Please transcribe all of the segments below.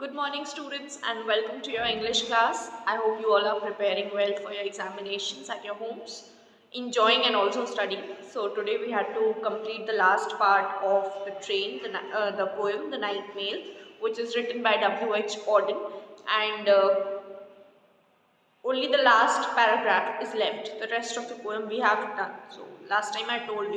Good morning, students, and welcome to your English class. I hope you all are preparing well for your examinations at your homes, enjoying and also studying. So today we had to complete the last part of the train, the poem, The Night Mail, which is written by W.H. Auden, and only the last paragraph is left. The rest of the poem we have done. So last time I taught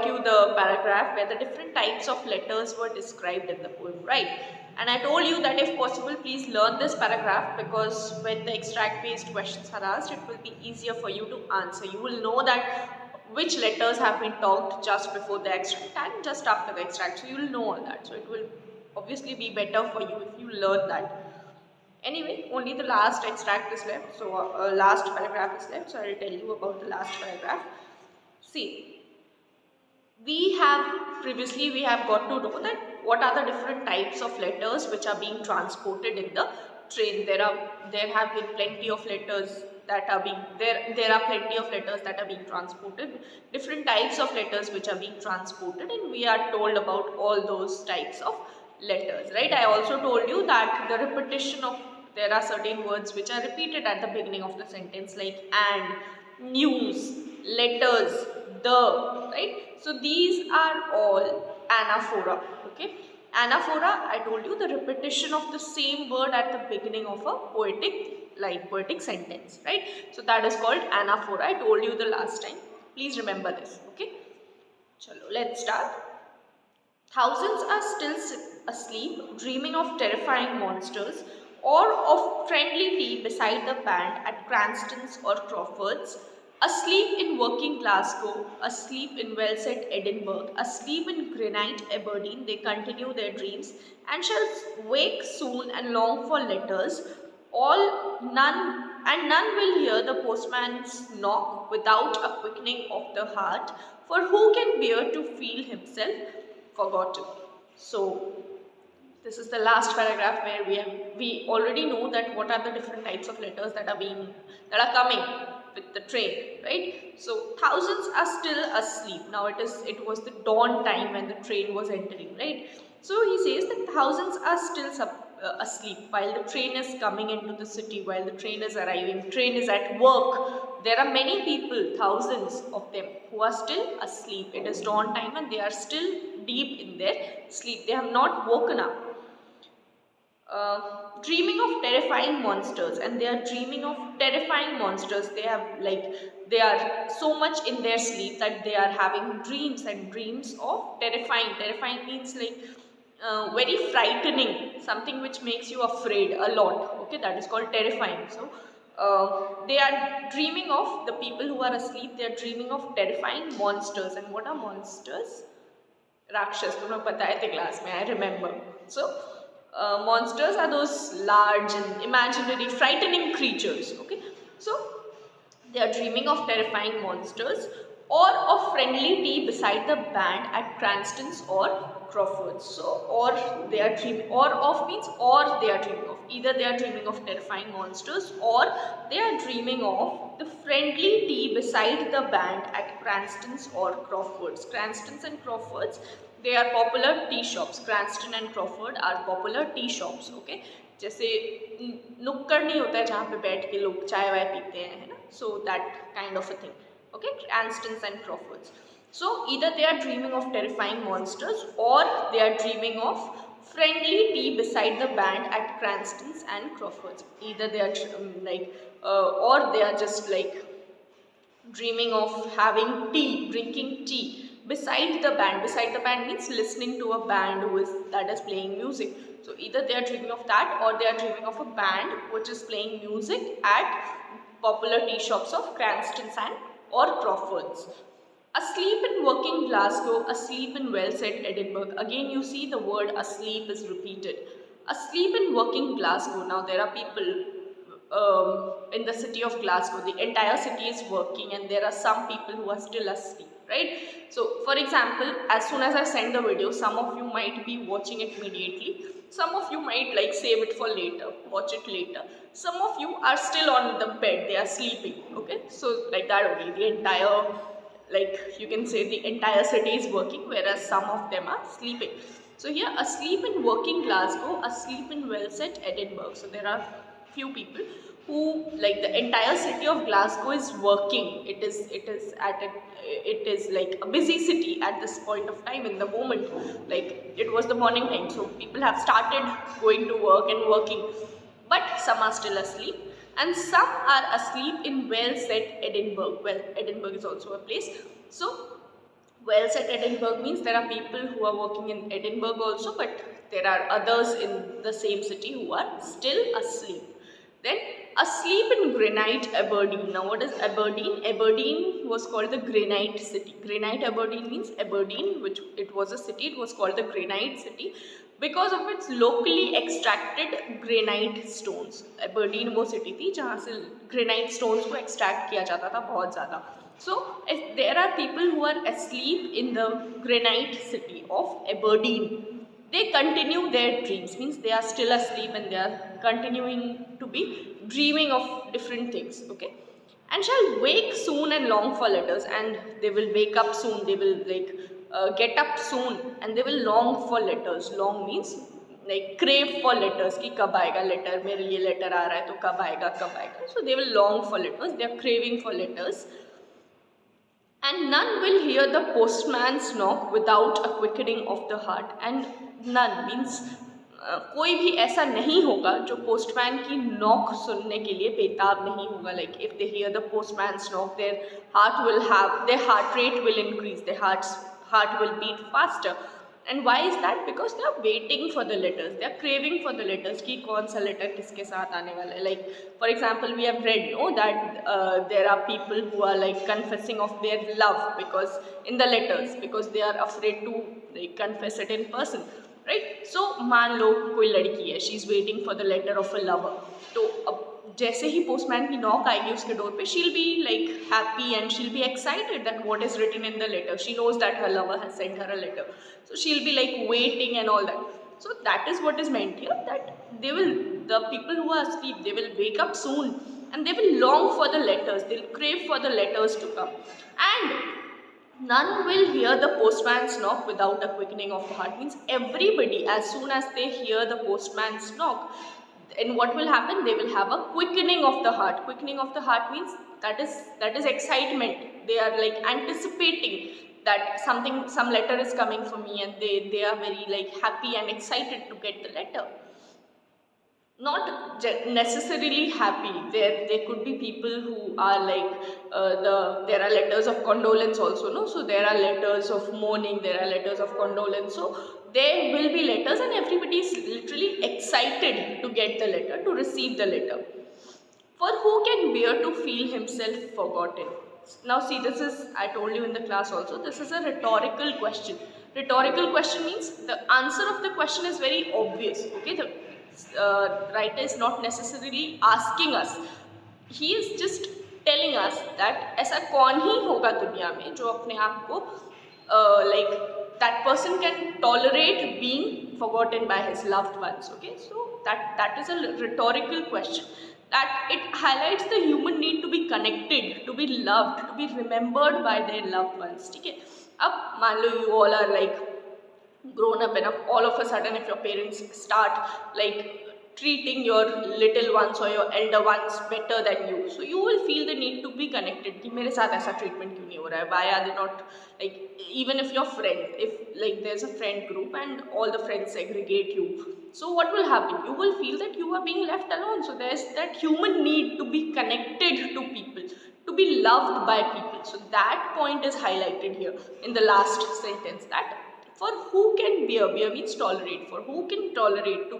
you the paragraph where the different types of letters were described in the poem, right? And I told you that if possible, please learn this paragraph, because when the extract based questions are asked, it will be easier for you to answer. You will know that which letters have been talked just before the extract and just after the extract. So you will know all that. So it will obviously be better for you if you learn that. Anyway, only the last extract is left. So last paragraph is left. So I will tell you about the last paragraph. See, we have got to know that what are the different types of letters which are being transported in the train. There have been plenty of letters that are being there are plenty of letters that are being transported, different types of letters which are being transported, and we are told about all those types of letters, right? I also told you that the repetition of there are certain words which are repeated at the beginning of the sentence, like and, news, letters, the, right? So these are all anaphora, okay? Anaphora, I told you, the repetition of the same word at the beginning of a poetic sentence, right? So that is called anaphora. I told you the last time. Please remember this, okay? Chalo, let's start. Thousands are still asleep, dreaming of terrifying monsters, or of friendly tea beside the band at Cranston's or Crawford's, asleep in working Glasgow, asleep in well set Edinburgh, asleep in granite Aberdeen, they continue their dreams, and shall wake soon and long for letters, none will hear the postman's knock without a quickening of the heart, for who can bear to feel himself forgotten? So this is the last paragraph where we already know that what are the different types of letters that are coming with the train, right? So thousands are still asleep. Now it was the dawn time when the train was entering, right? So he says that thousands are still asleep while the train is coming into the city, while the train is arriving, train is at work. There are many people, thousands of them, who are still asleep. It is dawn time and they are still deep in their sleep. They have not woken up. Dreaming of terrifying monsters, and they are dreaming of terrifying monsters. They are so much in their sleep that they are having dreams, and dreams of terrifying means like very frightening, something which makes you afraid a lot, okay? That is called terrifying. So they are dreaming of, the people who are asleep, they are dreaming of terrifying monsters. And what are monsters? Rakshas, तुम्हें पता है थे class में, I remember. So monsters are those large and imaginary frightening creatures, okay? So they are dreaming of terrifying monsters, or of friendly tea beside the band at Cranston's or Crawford's. So or they are dreaming, or of means or they are dreaming of, either they are dreaming of terrifying monsters or they are dreaming of the friendly tea beside the band at Cranston's or Crawford's. Cranston's and Crawford's, they are popular tea shops. Cranston and Crawford are popular tea shops, okay? जैसे नुक्कड़ नहीं होता है जहाँ पे बैठ के लोग चाय वाय पीते हैं, है ना? So that kind of a thing, okay? Cranston's and Crawford's. So either they are dreaming of terrifying monsters or they are dreaming of friendly tea beside the band at Cranston's and Crawford's. Either they are or they are just like dreaming of having tea, drinking tea beside the band. Beside the band means listening to a band that is playing music. So either they are dreaming of that or they are dreaming of a band which is playing music at popular tea shops of Cranston's and or Crawford's. Asleep in working Glasgow, asleep in well set Edinburgh. Again you see the word asleep is repeated. Asleep in working Glasgow. Now there are people in the city of Glasgow. The entire city is working and there are some people who are still asleep, right? So for example, as soon as I send the video, some of you might be watching it immediately. Some of you might like save it for later, watch it later. Some of you are still on the bed, they are sleeping, okay? So like that only, the entire, like you can say the entire city is working, whereas some of them are sleeping. So here, asleep in working Glasgow, asleep in well-set Edinburgh. So there are few people who, like, the entire city of Glasgow is working. It is like a busy city at this point of time in the moment. Like, it was the morning time, so people have started going to work and working, but some are still asleep, and some are asleep in well-set Edinburgh. Well, Edinburgh is also a place. So well set Edinburgh means there are people who are working in Edinburgh also, but there are others in the same city who are still asleep. Then asleep in Granite, Aberdeen. Now what is Aberdeen? Aberdeen was called the Granite City. Granite Aberdeen means Aberdeen, which it was a city, it was called the Granite City because of its locally extracted granite stones. Aberdeen वो city थी जहाँ से granite stones को extract किया जाता था बहुत ज़्यादा. So there are people who are asleep in the granite city of Aberdeen. They continue their dreams, means they are still asleep and they are continuing to be dreaming of different things, okay? And shall wake soon and long for letters, and they will wake up soon, they will like get up soon, and they will long for letters. Long means like crave for letters कि कब आएगा letter, मेरे लिए letter आ रहा है तो कब आएगा कब आएगा. So they will long for letters, they are craving for letters. And none will hear the postman's knock without a quickening of the heart. And none means कोई भी ऐसा नहीं होगा जो पोस्टमैन की नॉक सुनने के लिए बेताब नहीं होगा. Like if they hear the postman's knock, their heart rate will increase, their heart will beat faster. And why is that? Because they are waiting for the letters, they are craving for the letters कि कौन सा letter किसके साथ आने वाला है. Like for example, we have read that there are people who are like confessing of their love because in the letters, because they are afraid to like confess it in person, right? So मान लो कोई लड़की है, she is waiting for the letter of a lover. तो अब जैसे ही postman की knock आएगी उसके डोर पे, she'll be like happy and she'll be excited that what is written in the letter. She knows that her lover has sent her a letter, so she'll be like waiting and all that. So that is what is meant here, that the people who are asleep, they will wake up soon and they will long for the letters, they'll crave for the letters to come. And none will hear the postman's knock without a quickening of the heart, means everybody, as soon as they hear the postman's knock, and what will happen, they will have a quickening of the heart. Quickening of the heart means that is excitement. They are like anticipating that some letter is coming for me, and they are very like happy and excited to get the letter. Not necessarily happy. There could be people who are like there are letters of condolence also, no? So there are letters of mourning, there are letters of condolence. So there will be letters, and everybody is literally excited to get the letter, to receive the letter. For who can bear to feel himself forgotten? Now see, this is, I told you in the class also, this is a rhetorical question. Rhetorical question means the answer of the question is very obvious, okay? The writer is not necessarily asking us, he is just telling us that ऐसा कौन ही होगा दुनिया में जो अपने आप को like that person can tolerate being forgotten by his loved ones, okay? So that is a rhetorical question, that it highlights the human need to be connected, to be loved, to be remembered by their loved ones, ठीक है? अब मान लो you all are like grown up enough, all of a sudden if your parents start like treating your little ones or your elder ones better than you, so you will feel the need to be connected कि मेरे साथ ऐसा treatment क्यों नहीं हो रहा है, why are they not like, even if your friend, if like there's a friend group and all the friends segregate you, so what will happen, you will feel that you are being left alone. So there's that human need to be connected to people, to be loved by people. So that point is highlighted here in the last sentence, that for who can bear means tolerate, for who can tolerate to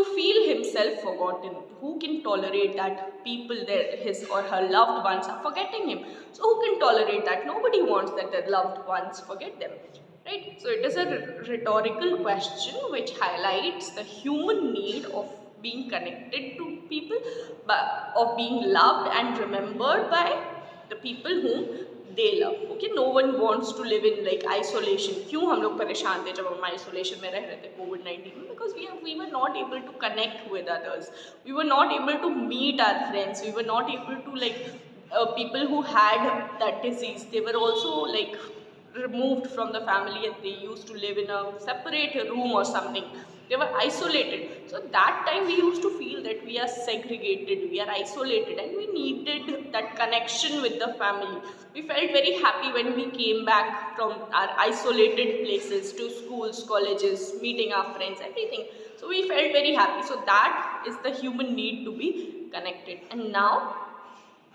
feel himself forgotten, who can tolerate that people there, his or her loved ones are forgetting him. So who can tolerate that? Nobody wants that their loved ones forget them, right? So it is a rhetorical question which highlights the human need of being connected to people, of being loved and remembered by the people whom they love, okay? No one wants to live in like isolation. क्यों हम लोग परेशान थे जब हम isolation में रह रहे थे COVID-19 में? Because we were not able to connect with others, we were not able to meet our friends, we were not able to like people who had that disease, they were also like removed from the family and they used to live in a separate room or something. They were isolated. So that time we used to feel that we are segregated, we are isolated, and we needed that connection with the family. We felt very happy when we came back from our isolated places to schools, colleges, meeting our friends, everything. So we felt very happy. So that is the human need to be connected. And now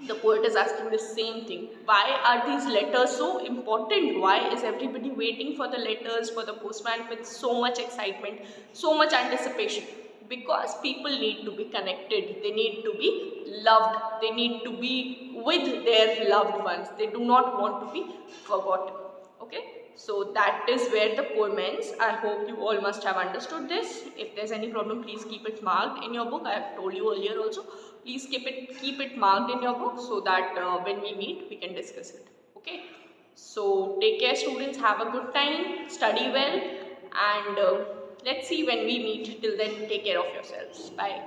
the poet is asking the same thing. Why are these letters so important? Why is everybody waiting for the letters, for the postman with so much excitement, so much anticipation? Because people need to be connected, they need to be loved, they need to be with their loved ones, they do not want to be forgotten. Okay, so that is where the poem ends. I hope you all must have understood this. If there's any problem, please keep it marked in your book. I have told you earlier also. Please keep it marked in your book so that when we meet, we can discuss it. Okay. So take care, students. Have a good time. Study well, and let's see when we meet. Till then, take care of yourselves. Bye.